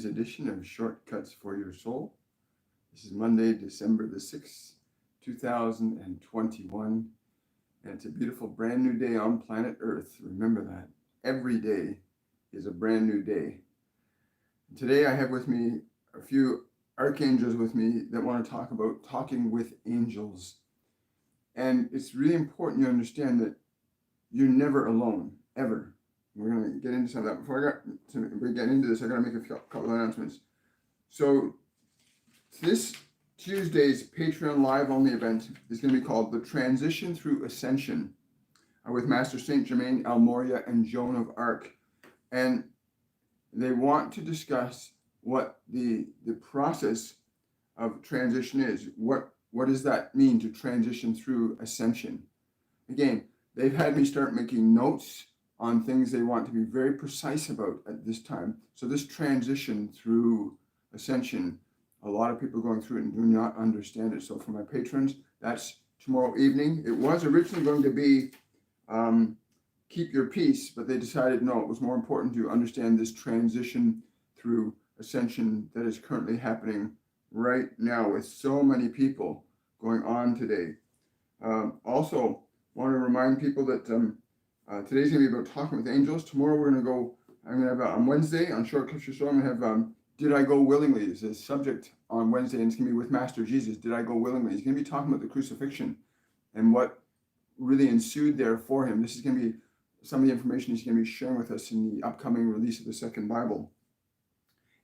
Edition of Shortcuts for Your Soul. This is Monday, December the 6th, 2021, and it's a beautiful brand new day on planet Earth. Remember that. Every day is a brand new day. Today I have with me a few archangels with me that want to talk about talking with angels. And it's really important you understand that you're never alone, ever. We're going to get into some of that. Before we get into this, I got to make a couple of announcements. So this Tuesday's Patreon live only event is going to be called The Transition Through Ascension with Master Saint Germain Almoria and Joan of Arc. And they want to discuss what the process of transition is. What does that mean to transition through ascension? Again, they've had me start making notes on things they want to be very precise about at this time. So this transition through ascension, a lot of people going through it and do not understand it. So for my patrons, that's tomorrow evening. It was originally going to be Keep Your Peace, but they decided no, it was more important to understand this transition through ascension that is currently happening right now with so many people going on today. Also, want to remind people that today's going to be about talking with angels. Tomorrow I'm going to have on Wednesday on Shortcuts for Your Soul, I'm going to have Did I Go Willingly is a subject on Wednesday, and it's going to be with Master Jesus. Did I go willingly? He's going to be talking about the crucifixion and what really ensued there for him. This is going to be some of the information he's going to be sharing with us in the upcoming release of the Second Bible.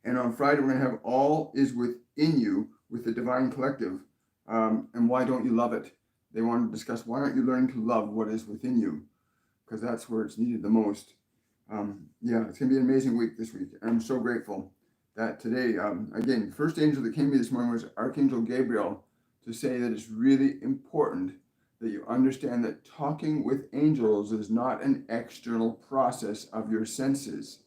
And on Friday, we're going to have All Is Within You with the Divine Collective. And why don't you love it? They want to discuss why aren't you learning to love what is within you? Because that's where it's needed the most. It's going to be an amazing week this week. And I'm so grateful that today, again, the first angel that came to me this morning was Archangel Gabriel to say that it's really important that you understand that talking with angels is not an external process of your senses.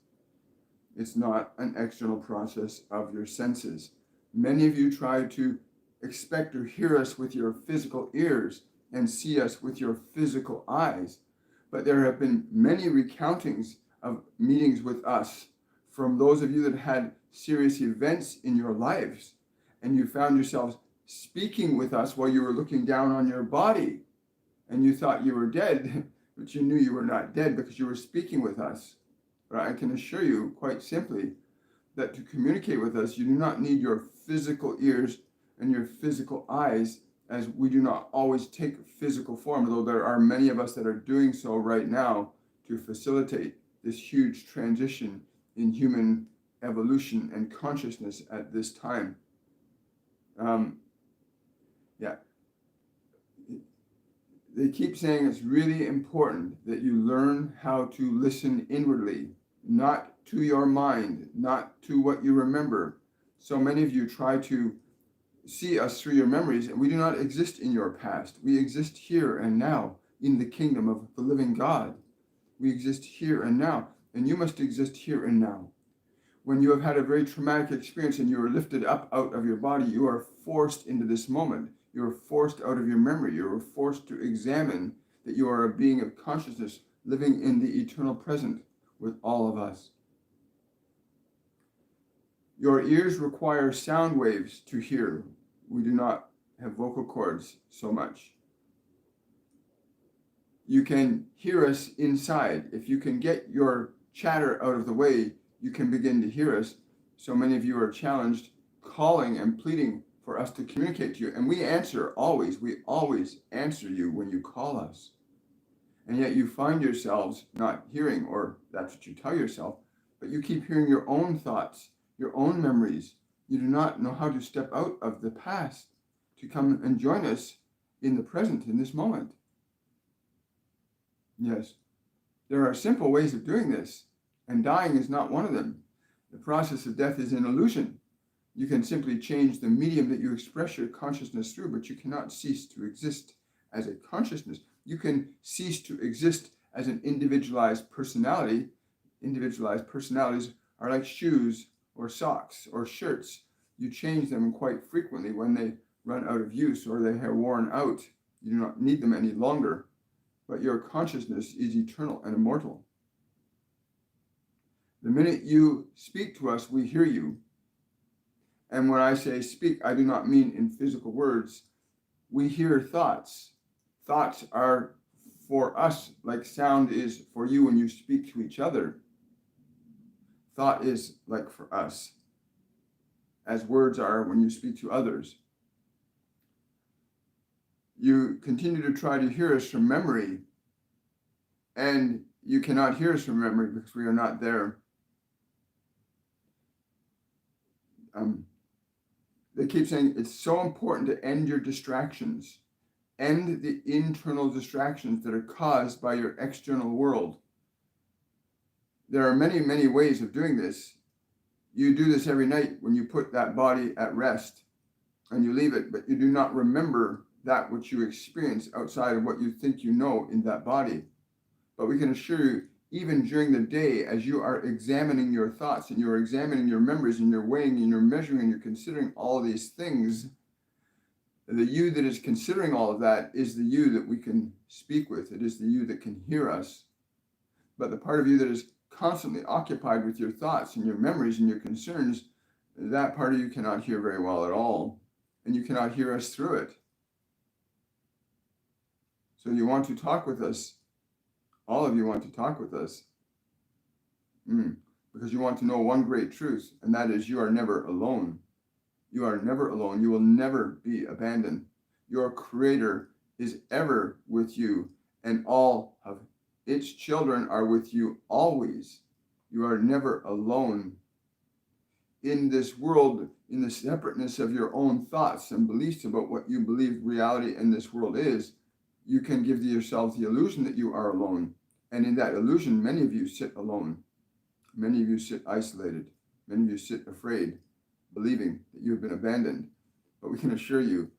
It's not an external process of your senses. Many of you try to expect to hear us with your physical ears and see us with your physical eyes. But there have been many recountings of meetings with us from those of you that had serious events in your lives, and you found yourselves speaking with us while you were looking down on your body, and you thought you were dead, but you knew you were not dead because you were speaking with us. But I can assure you quite simply that to communicate with us, you do not need your physical ears and your physical eyes, as we do not always take physical form, though there are many of us that are doing so right now to facilitate this huge transition in human evolution and consciousness at this time. They keep saying it's really important that you learn how to listen inwardly, not to your mind, not to what you remember. So many of you try to see us through your memories, and we do not exist in your past. We exist here and now in the kingdom of the living God. We exist here and now, and you must exist here and now. When you have had a very traumatic experience and you are lifted up out of your body, you are forced into this moment. You are forced out of your memory. You are forced to examine that you are a being of consciousness living in the eternal present with all of us. Your ears require sound waves to hear. We do not have vocal cords so much. You can hear us inside. If you can get your chatter out of the way, you can begin to hear us. So many of you are challenged, calling and pleading for us to communicate to you. And we answer always. We always answer you when you call us. And yet you find yourselves not hearing, or that's what you tell yourself, but you keep hearing your own thoughts, your own memories. You do not know how to step out of the past to come and join us in the present, in this moment. Yes, there are simple ways of doing this, and dying is not one of them. The process of death is an illusion. You can simply change the medium that you express your consciousness through, but you cannot cease to exist as a consciousness. You can cease to exist as an individualized personality. Individualized personalities are like shoes or socks or shirts. You change them quite frequently when they run out of use or they are worn out. You do not need them any longer. But your consciousness is eternal and immortal. The minute you speak to us, we hear you. And when I say speak, I do not mean in physical words. We hear thoughts. Thoughts are for us like sound is for you when you speak to each other. Thought is like for us, as words are when you speak to others. You continue to try to hear us from memory, and you cannot hear us from memory because we are not there. They keep saying it's so important to end your distractions. End the internal distractions that are caused by your external world. There are many, many ways of doing this. You do this every night when you put that body at rest and you leave it, but you do not remember that which you experience outside of what you think you know in that body. But we can assure you, even during the day, as you are examining your thoughts and you're examining your memories and you're weighing and you're measuring and you're considering all of these things, the you that is considering all of that is the you that we can speak with. It is the you that can hear us. But the part of you that is constantly occupied with your thoughts and your memories and your concerns, that part of you cannot hear very well at all. And you cannot hear us through it. So you want to talk with us. All of you want to talk with us. Because you want to know one great truth, and that is you are never alone. You are never alone. You will never be abandoned. Your Creator is ever with you, and all of its children are with you always. You are never alone. In this world, in the separateness of your own thoughts and beliefs about what you believe reality in this world is, you can give yourself the illusion that you are alone. And in that illusion, many of you sit alone. Many of you sit isolated. Many of you sit afraid, believing that you have been abandoned. But we can assure you,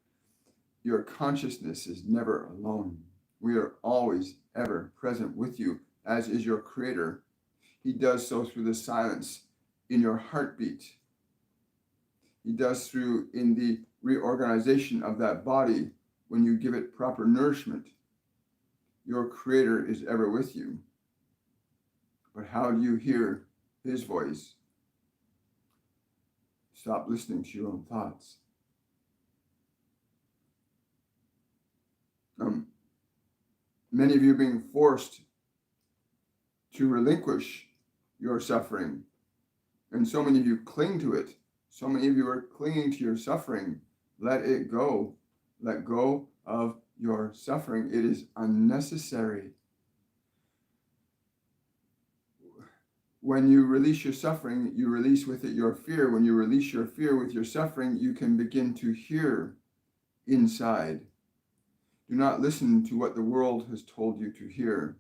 your consciousness is never alone. We are always, ever present with you, as is your Creator. He does so through the silence in your heartbeat. He does through in the reorganization of that body when you give it proper nourishment. Your Creator is ever with you. But how do you hear His voice? Stop listening to your own thoughts. Many of you are being forced to relinquish your suffering. And so many of you cling to it. So many of you are clinging to your suffering. Let it go. Let go of your suffering. It is unnecessary. When you release your suffering, you release with it your fear. When you release your fear with your suffering, you can begin to hear inside. Do not listen to what the world has told you to hear.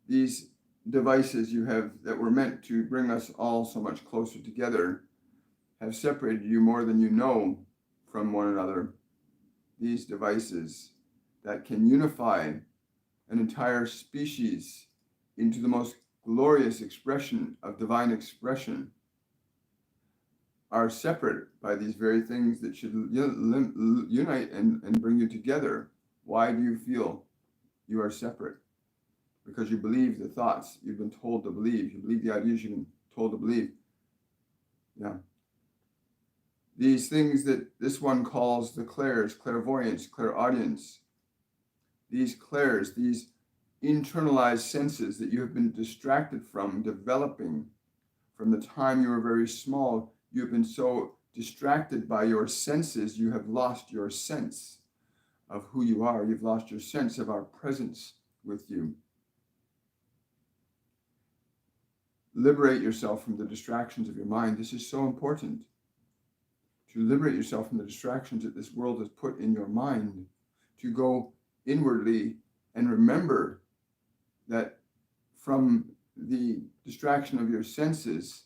These devices you have that were meant to bring us all so much closer together have separated you more than you know from one another. These devices that can unify an entire species into the most glorious expression of divine expression are separate by these very things that should unite and bring you together. Why do you feel you are separate? Because you believe the thoughts you've been told to believe. You believe the ideas you've been told to believe. Yeah. These things that this one calls the clairs, clairvoyance, clairaudience. These clairs, these internalized senses that you have been distracted from developing from the time you were very small. You have been so distracted by your senses, you have lost your sense of who you are. You've lost your sense of our presence with you. Liberate yourself from the distractions of your mind. This is so important. To liberate yourself from the distractions that this world has put in your mind. To go inwardly and remember that from the distraction of your senses,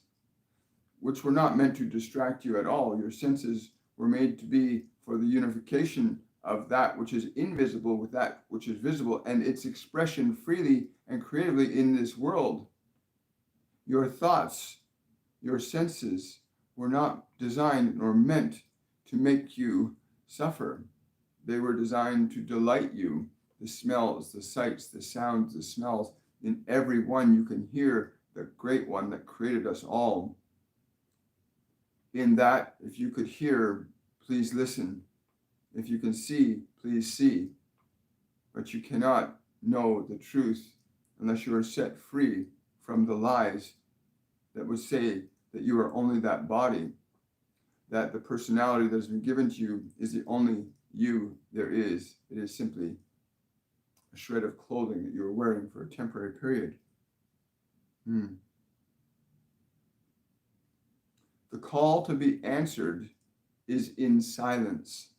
which were not meant to distract you at all, your senses were made to be for the unification of that which is invisible with that which is visible and its expression freely and creatively in this world. Your thoughts, your senses were not designed nor meant to make you suffer. They were designed to delight you. The smells, the sights, the sounds, the smells, in every one you can hear the great one that created us all. In that, if you could hear, please listen. If you can see, please see. But you cannot know the truth unless you are set free from the lies that would say that you are only that body, that the personality that has been given to you is the only you there is. It is simply a shred of clothing that you are wearing for a temporary period. The call to be answered is in silence,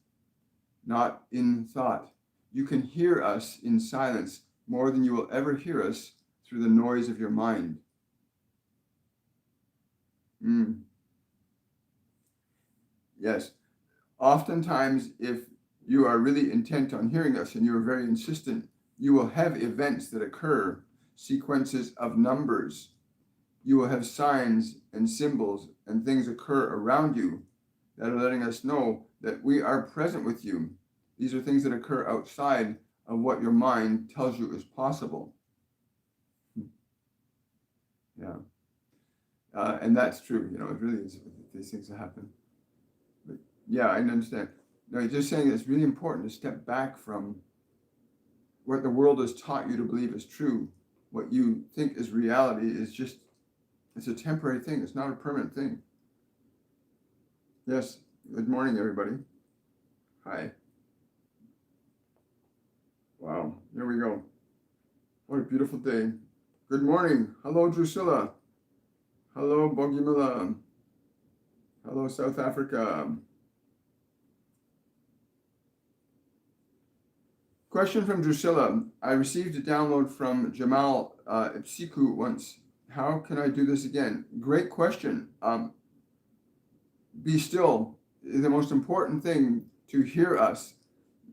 not in thought. You can hear us in silence more than you will ever hear us through the noise of your mind. Yes. Oftentimes, if you are really intent on hearing us and you are very insistent, you will have events that occur, sequences of numbers. You will have signs and symbols and things occur around you that are letting us know that we are present with you. These are things that occur outside of what your mind tells you is possible. Yeah. And that's true. It really is these things that happen. But yeah, I understand. No, you're just saying it's really important to step back from what the world has taught you to believe is true. What you think is reality is just, it's a temporary thing. It's not a permanent thing. Yes. Good morning, everybody. Hi. Wow. There we go. What a beautiful day. Good morning. Hello, Drusilla. Hello, Bogumila. Hello, South Africa. Question from Drusilla. I received a download from Jamal Ipsiku once. How can I do this again? Great question. Be still. The most important thing to hear us,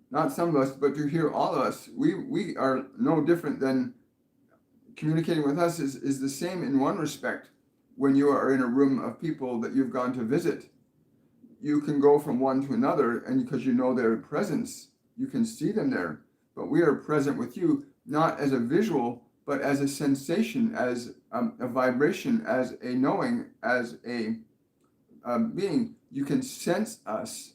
not some of us, but to hear all of us. We are no different than communicating with us is the same in one respect. When you are in a room of people that you've gone to visit, you can go from one to another, and because you know their presence, you can see them there. But we are present with you, not as a visual, but as a sensation, as a vibration, as a knowing, as a being. You can sense us,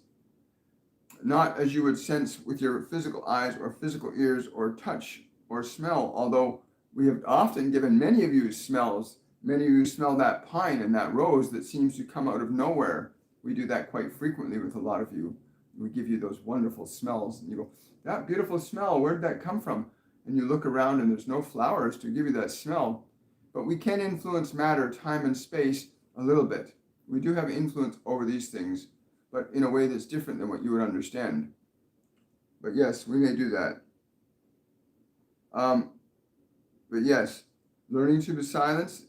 not as you would sense with your physical eyes or physical ears or touch or smell, although we have often given many of you smells. Many of you smell that pine and that rose that seems to come out of nowhere. We do that quite frequently with a lot of you. We give you those wonderful smells, and you go, that beautiful smell, where did that come from? And you look around and there's no flowers to give you that smell. But we can influence matter, time, and space a little bit. We do have influence over these things, but in a way that's different than what you would understand. But yes, we may do that. But yes, learning to be silence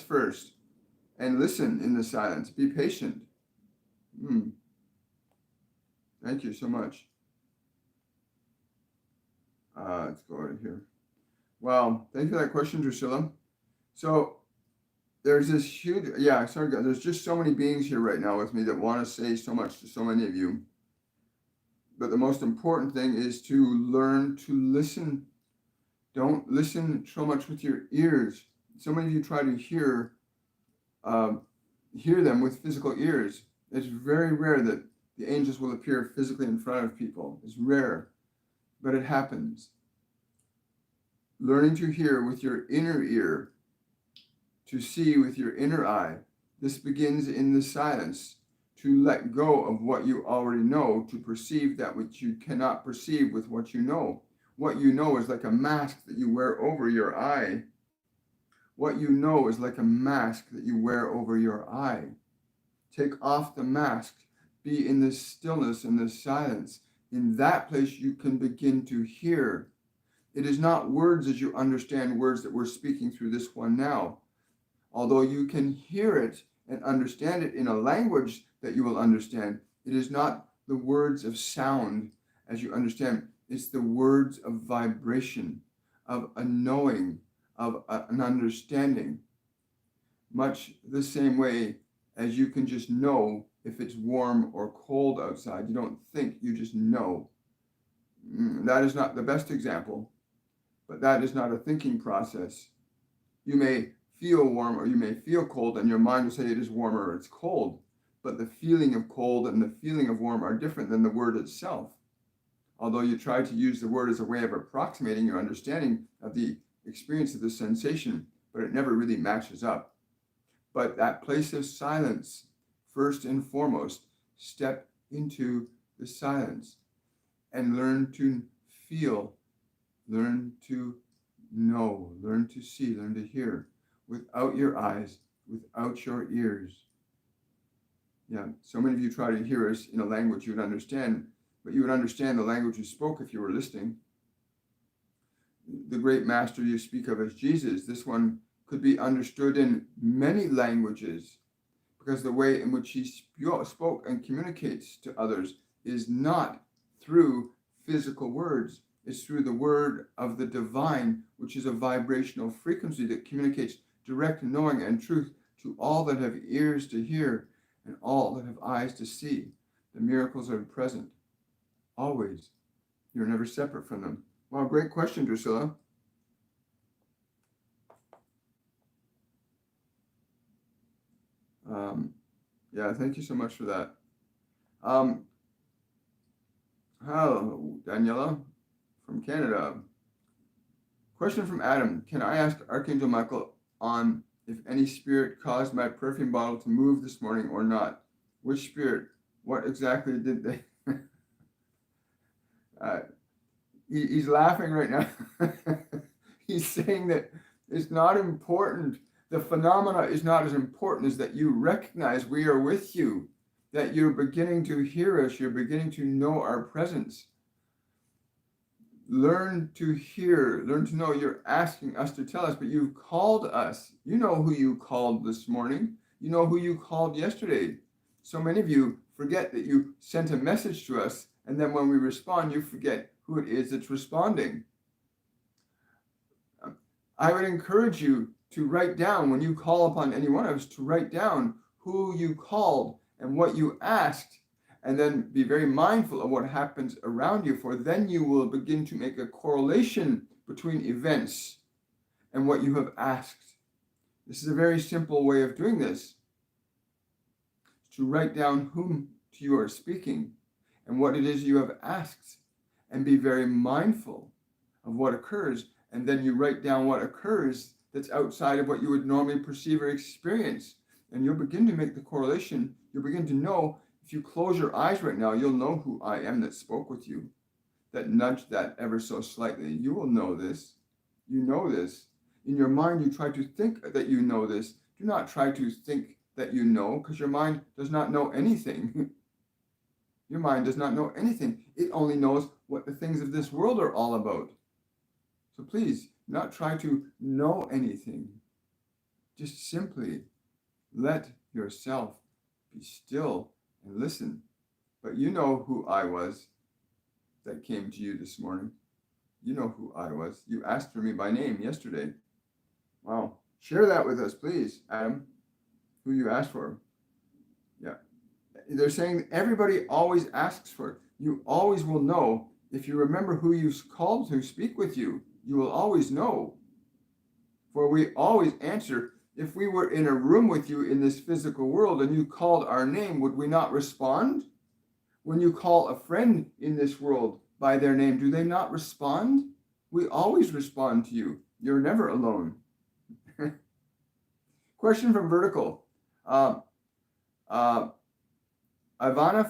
first, and listen in the silence. Be patient. Thank you so much. Let's go out of here. Wow, thank you for that question, Drusilla. So there's this huge, sorry guys, there's just so many beings here right now with me that want to say so much to so many of you. But the most important thing is to learn to listen. Don't listen so much with your ears. So many of you try to hear them with physical ears. It's very rare that the angels will appear physically in front of people. It's rare, but it happens. Learning to hear with your inner ear, to see with your inner eye. This begins in the silence, to let go of what you already know, to perceive that which you cannot perceive with what you know. What you know is like a mask that you wear over your eye. What you know is like a mask that you wear over your eye. Take off the mask. Be in this stillness and this silence. In that place you can begin to hear. It is not words as you understand words that we're speaking through this one now. Although you can hear it and understand it in a language that you will understand, it is not the words of sound as you understand. It's the words of vibration, of a knowing, of an understanding. Much the same way as you can just know if it's warm or cold outside. You don't think, you just know. That is not the best example, but that is not a thinking process. You may feel warm or you may feel cold, and your mind will say it is warm or it's cold. But the feeling of cold and the feeling of warm are different than the word itself. Although you try to use the word as a way of approximating your understanding of the experience of the sensation, but it never really matches up. But that place of silence, first and foremost, step into the silence and learn to feel, learn to know, learn to see, learn to hear, without your eyes, without your ears. Yeah, so many of you try to hear us in a language you would understand, but you would understand the language you spoke if you were listening. The great master you speak of as Jesus, this one could be understood in many languages, because the way in which he spoke and communicates to others is not through physical words. It's through the word of the divine, which is a vibrational frequency that communicates direct knowing and truth to all that have ears to hear and all that have eyes to see. The miracles are present, always. You're never separate from them. Wow, great question, Drusilla. Yeah, thank you so much for that. Hello, Danielle from Canada. Question from Adam. Can I ask Archangel Michael on if any spirit caused my perfume bottle to move this morning or not? Which spirit? What exactly did they? He's laughing right now. He's saying that it's not important. The phenomena is not as important as that you recognize we are with you, that you're beginning to hear us, you're beginning to know our presence. Learn to hear, learn to know you're asking us to tell us, but you've called us. You know who you called this morning. You know who you called yesterday. So many of you forget that you sent a message to us, and then when we respond, you forget who it is that's responding. I would encourage you to write down, when you call upon any one of us, to write down who you called and what you asked, and then be very mindful of what happens around you, for then you will begin to make a correlation between events and what you have asked. This is a very simple way of doing this, to write down whom you are speaking and what it is you have asked, and be very mindful of what occurs, and then you write down what occurs that's outside of what you would normally perceive or experience, and you'll begin to make the correlation. You'll begin to know. If you close your eyes right now, you'll know who I am that spoke with you, that nudged that ever so slightly. You will know this. You know this. In your mind, you try to think that you know this. Do not try to think that you know, because your mind does not know anything. Your mind does not know anything. It only knows what the things of this world are all about. So please, do not try to know anything. Just simply let yourself be still and listen. But you know who I was that came to you this morning. You know who I was. You asked for me by name yesterday. Wow. Share that with us, please, Adam, who you asked for. Yeah. They're saying everybody always asks for it. You always will know. If you remember who you called to speak with you, you will always know. For we always answer. If we were in a room with you in this physical world and you called our name, would we not respond? When you call a friend in this world by their name, do they not respond? We always respond to you. You're never alone. Question from Vertical. Ivana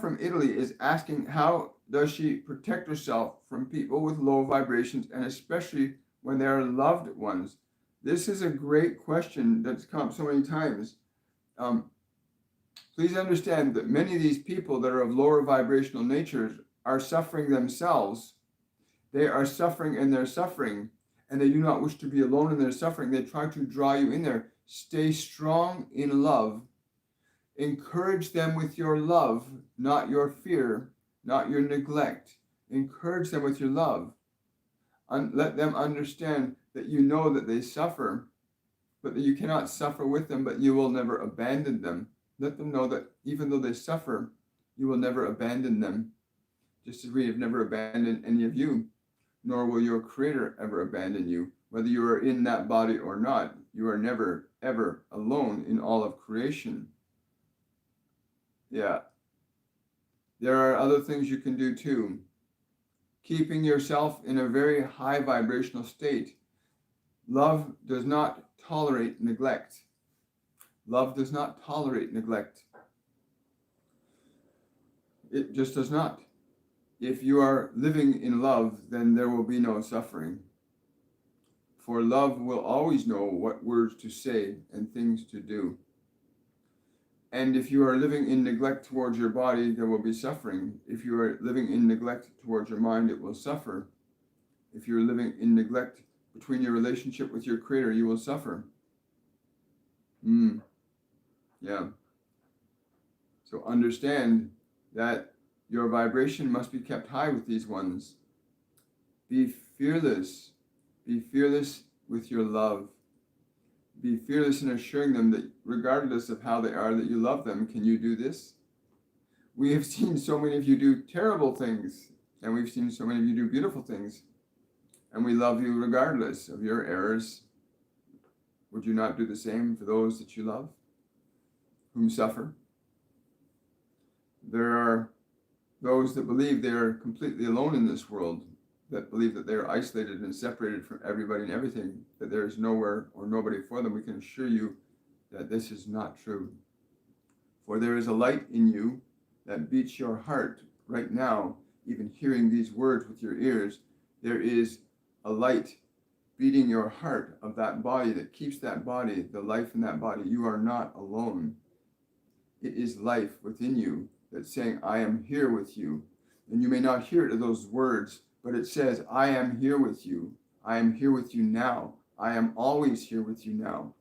from Italy is asking, how does she protect herself from people with low vibrations, and especially when they are loved ones? This is a great question that's come up so many times. Please understand that many of these people that are of lower vibrational natures are suffering themselves. They are suffering in their suffering, and they do not wish to be alone in their suffering. They try to draw you in there. Stay strong in love. Encourage them with your love, not your fear, not your neglect. Encourage them with your love. Let them understand that you know that they suffer, but that you cannot suffer with them, but you will never abandon them. Let them know that even though they suffer, you will never abandon them, just as we have never abandoned any of you, nor will your Creator ever abandon you, whether you are in that body or not. You are never, ever alone in all of creation. Yeah. There are other things you can do too. Keeping yourself in a very high vibrational state. Love does not tolerate neglect. Love does not tolerate neglect. It just does not. If you are living in love, then there will be no suffering. For love will always know what words to say and things to do. And if you are living in neglect towards your body, there will be suffering. If you are living in neglect towards your mind, it will suffer. If you're living in neglect between your relationship with your Creator, you will suffer. Yeah. So understand that your vibration must be kept high with these ones. Be fearless. Be fearless with your love. Be fearless in assuring them that regardless of how they are, that you love them. Can you do this? We have seen so many of you do terrible things, and we've seen so many of you do beautiful things, and we love you regardless of your errors. Would you not do the same for those that you love, whom suffer? There are those that believe they are completely alone in this world, that believe that they are isolated and separated from everybody and everything, that there is nowhere or nobody for them. We can assure you that this is not true. For there is a light in you that beats your heart right now, even hearing these words with your ears. There is a light beating your heart of that body that keeps that body, the life in that body. You are not alone. It is life within you that's saying, I am here with you. And you may not hear it in those words, but it says, I am here with you. I am here with you now. I am always here with you now.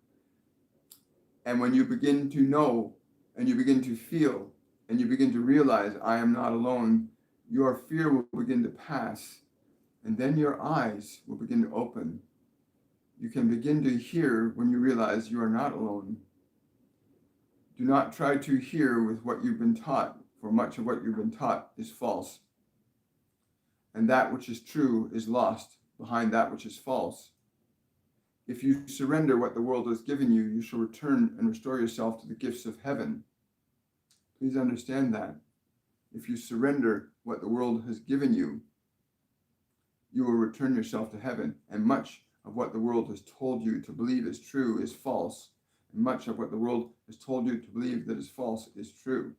And when you begin to know, and you begin to feel, and you begin to realize, I am not alone, your fear will begin to pass. And then your eyes will begin to open. You can begin to hear when you realize you are not alone. Do not try to hear with what you've been taught, for much of what you've been taught is false. And that which is true is lost behind that which is false. If you surrender what the world has given you, you shall return and restore yourself to the gifts of heaven. Please understand that. If you surrender what the world has given you, you will return yourself to heaven. And much of what the world has told you to believe is true is false. And much of what the world has told you to believe that is false is true.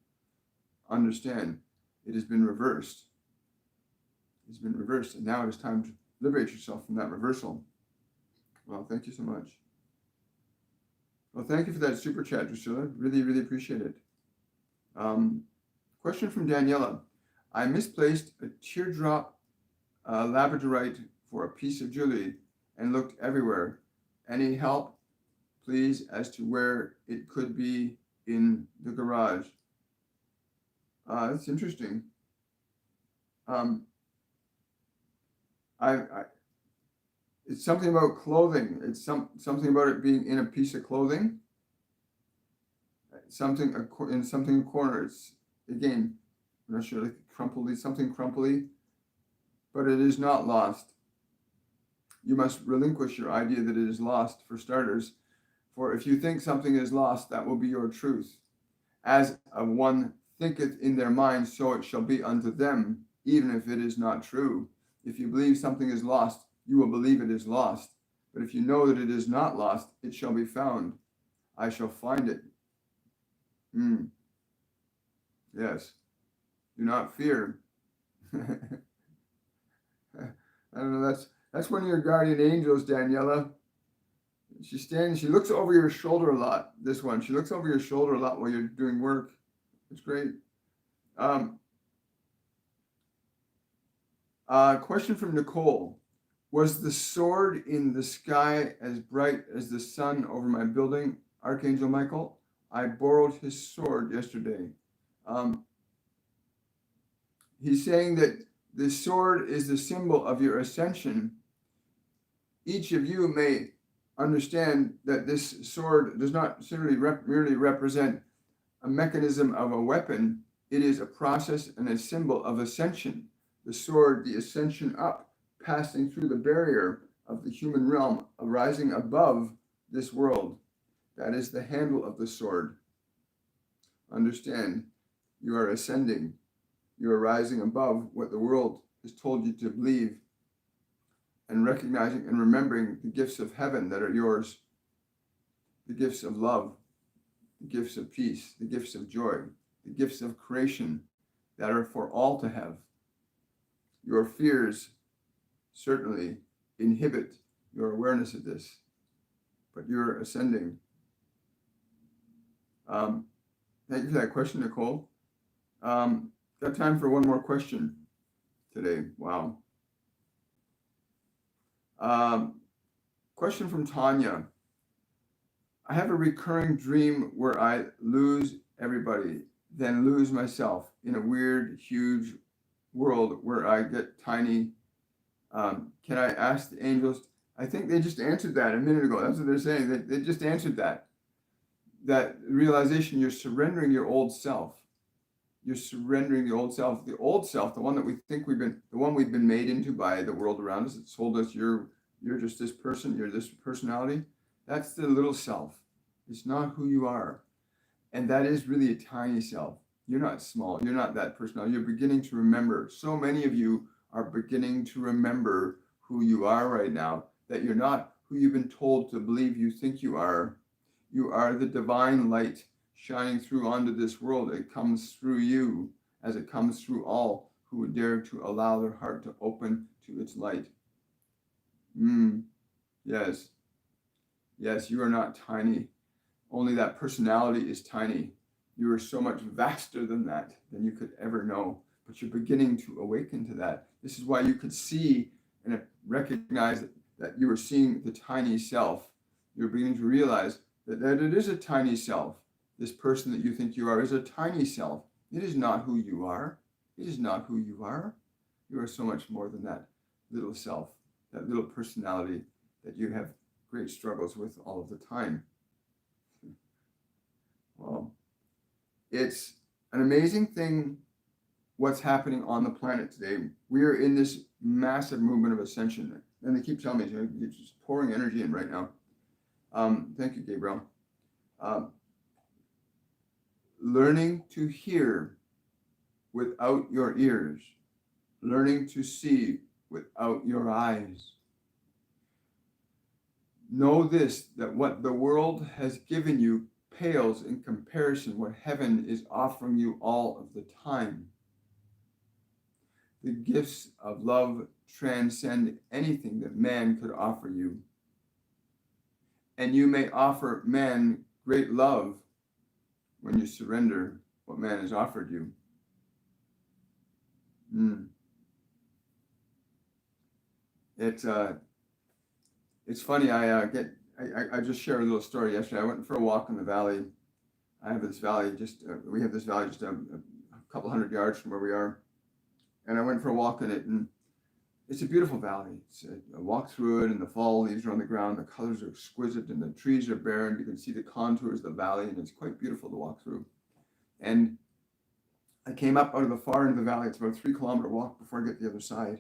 Understand, it has been reversed. It's been reversed, and now it is time to liberate yourself from that reversal. Well, thank you so much. Well, thank you for that super chat, Drusilla. Really, really appreciate it. Question from Danielle. I misplaced a teardrop labradorite for a piece of jewelry and looked everywhere. Any help, please, as to where it could be in the garage? That's interesting. It's something about clothing. It's something about it being in a piece of clothing. Something in corner. It's, again, I'm not sure, like crumply, something crumply, but it is not lost. You must relinquish your idea that it is lost, for starters. For if you think something is lost, that will be your truth. As of one thinketh in their mind, so it shall be unto them, even if it is not true. If you believe something is lost, you will believe it is lost. But if you know that it is not lost, it shall be found. I shall find it. Yes. Do not fear. I don't know, that's one of your guardian angels, Daniela. She looks over your shoulder a lot, this one. She looks over your shoulder a lot while you're doing work. It's great. Question from Nicole. Was the sword in the sky as bright as the sun over my building, Archangel Michael? I borrowed his sword yesterday. He's saying that the sword is the symbol of your ascension. Each of you may understand that this sword does not simply merely represent a mechanism of a weapon. It is a process and a symbol of ascension. The sword, the ascension up, passing through the barrier of the human realm, rising above this world. That is the handle of the sword. Understand, you are ascending. You are rising above what the world has told you to believe, and recognizing and remembering the gifts of heaven that are yours, the gifts of love, the gifts of peace, the gifts of joy, the gifts of creation that are for all to have. Your fears certainly inhibit your awareness of this, but you're ascending. Thank you for that question, Nicole. Got time for one more question today. Wow. Question from Tanya. I have a recurring dream where I lose everybody, then lose myself in a weird, huge world where I get tiny. Can I ask the angels? I think they just answered that a minute ago. That's what they're saying. They just answered that. That realization, you're surrendering your old self. You're surrendering the old self. The old self, the one that we think we've been made into by the world around us. It's told us you're just this person, you're this personality. That's the little self. It's not who you are. And that is really a tiny self. You're not small. You're not that personality. You're beginning to remember. So many of you are beginning to remember who you are right now, that you're not who you've been told to believe you think you are. You are the divine light shining through onto this world. It comes through you as it comes through all who would dare to allow their heart to open to its light. Yes. Yes, you are not tiny. Only that personality is tiny. You are so much vaster than that, than you could ever know. But you're beginning to awaken to that. This is why you could see and recognize that you are seeing the tiny self. You're beginning to realize that it is a tiny self. This person that you think you are is a tiny self. It is not who you are. It is not who you are. You are so much more than that little self, that little personality that you have great struggles with all of the time. Well, it's an amazing thing what's happening on the planet today. We are in this massive movement of ascension. And they keep telling me, it's just pouring energy in right now. Thank you, Gabriel. Learning to hear without your ears. Learning to see without your eyes. Know this, that what the world has given you pales in comparison what heaven is offering you all of the time. The gifts of love transcend anything that man could offer you. And you may offer man great love when you surrender what man has offered you. It's funny. I just shared a little story yesterday. I went for a walk in the valley. I have this valley we have this valley just a couple hundred yards from where we are, and I went for a walk in it, and it's a beautiful valley. I walked through it, and the fall leaves are on the ground. The colors are exquisite, and the trees are bare, and you can see the contours of the valley, and it's quite beautiful to walk through. And I came up out of the far end of the valley. It's about a 3-kilometer walk before I get to the other side,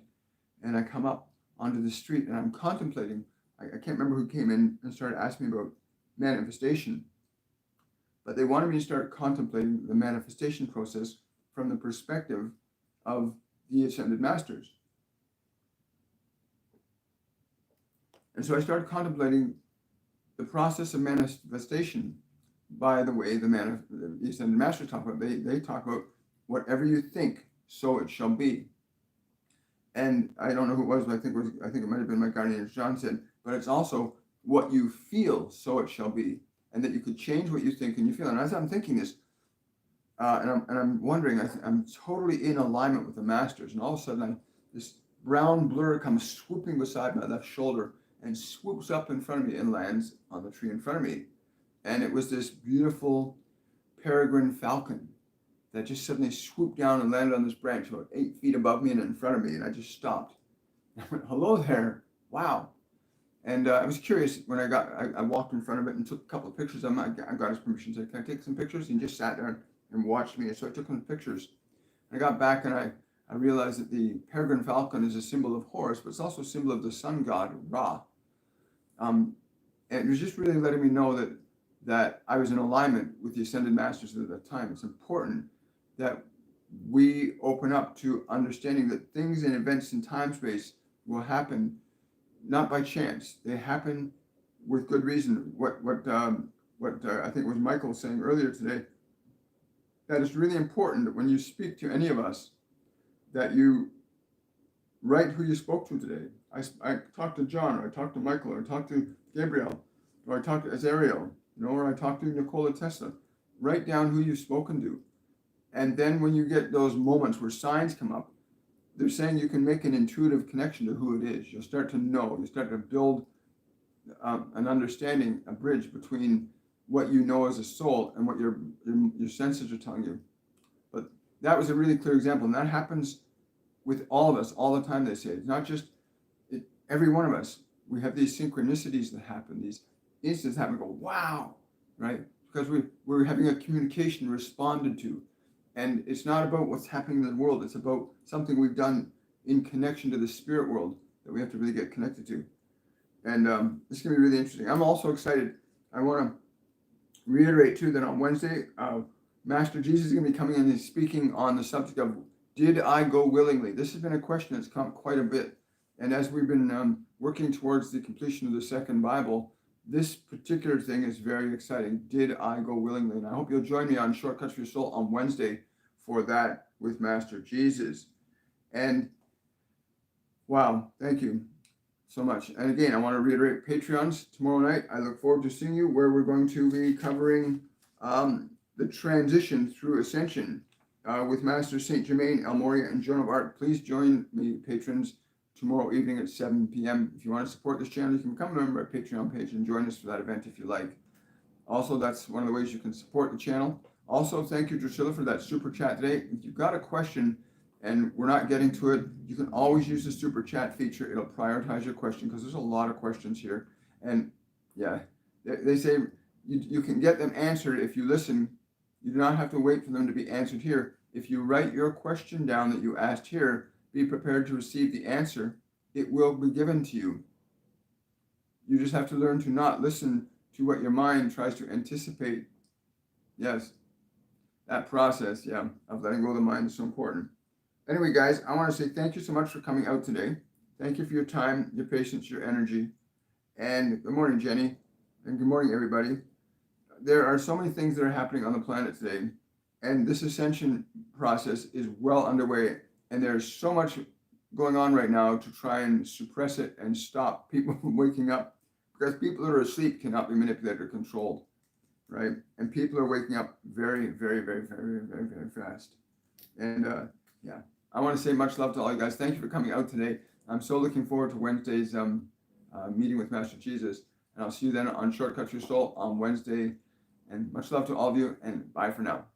and I come up onto the street, and I'm contemplating. I can't remember who came in and started asking me about manifestation, but they wanted me to start contemplating the manifestation process from the perspective of the Ascended Masters. And so I started contemplating the process of manifestation by the way the Ascended Masters talk about. They talk about whatever you think, so it shall be. And I don't know who it was, but I think it might have been my guardian John said, but it's also what you feel, so it shall be. And that you could change what you think and you feel. And as I'm thinking this, and I'm wondering, I'm totally in alignment with the Masters. And all of a sudden, this brown blur comes swooping beside my left shoulder and swoops up in front of me and lands on the tree in front of me. And it was this beautiful peregrine falcon that just suddenly swooped down and landed on this branch about 8 feet above me and in front of me. And I just stopped. I went, hello there. Wow. And I was curious when I walked in front of it and took a couple of pictures of him. I got his permission, said, can I take some pictures? And he just sat there and watched me. And so I took some pictures. I got back and I realized that the peregrine falcon is a symbol of Horus, but it's also a symbol of the sun god, Ra. And it was just really letting me know that I was in alignment with the Ascended Masters at that time. It's important that we open up to understanding that things and events in time space will happen not by chance. They happen with good reason. What I think was Michael saying earlier today, that it's really important that when you speak to any of us, that you write who you spoke to today. I talked to John, or I talked to Michael, or I talked to Gabriel, or I talked to Azariel, or I talked to Nikola Tesla. Write down who you've spoken to. And then when you get those moments where signs come up, they're saying you can make an intuitive connection to who it is. You'll start to know, you start to build an understanding, a bridge between what you know as a soul and what your senses are telling you. But that was a really clear example, and that happens with all of us all the time. They say it's not just every one of us. We have these synchronicities that happen, these instances happen. Go, wow, right? Because we're having a communication responded to, and it's not about what's happening in the world. It's about something we've done in connection to the spirit world that we have to really get connected to. And it's going to be really interesting. I'm also excited. I want to reiterate too that on Wednesday, Master Jesus is going to be coming in and speaking on the subject of, did I go willingly? This has been a question that's come quite a bit. And as we've been working towards the completion of the second Bible, this particular thing is very exciting. Did I go willingly? And I hope you'll join me on Shortcuts for Your Soul on Wednesday for that with Master Jesus. And wow, thank you so much. And again, I want to reiterate Patreons tomorrow night. I look forward to seeing you, where we're going to be covering the transition through ascension with Master Saint Germain, El Moria, and Joan of Arc. Please join me, patrons, tomorrow evening at 7 p.m. If you want to support this channel, you can become a member at Patreon page and join us for that event if you like. Also, that's one of the ways you can support the channel. Also, thank you, Drusilla, for that super chat today. If you've got a question and we're not getting to it, you can always use the super chat feature. It'll prioritize your question, because there's a lot of questions here. And yeah, they say you can get them answered if you listen. You do not have to wait for them to be answered here. If you write your question down that you asked here, be prepared to receive the answer. It will be given to you. You just have to learn to not listen to what your mind tries to anticipate. Yes, that process, of letting go of the mind is so important. Anyway, guys, I want to say thank you so much for coming out today. Thank you for your time, your patience, your energy. And good morning, Jenny. And good morning, everybody. There are so many things that are happening on the planet today. And this ascension process is well underway. And there's so much going on right now to try and suppress it and stop people from waking up. Because people that are asleep cannot be manipulated or controlled, right? And people are waking up very, very, very, very, very, very fast. And I want to say much love to all you guys. Thank you for coming out today. I'm so looking forward to Wednesday's meeting with Master Jesus. And I'll see you then on Shortcuts Your Soul on Wednesday. And much love to all of you, and bye for now.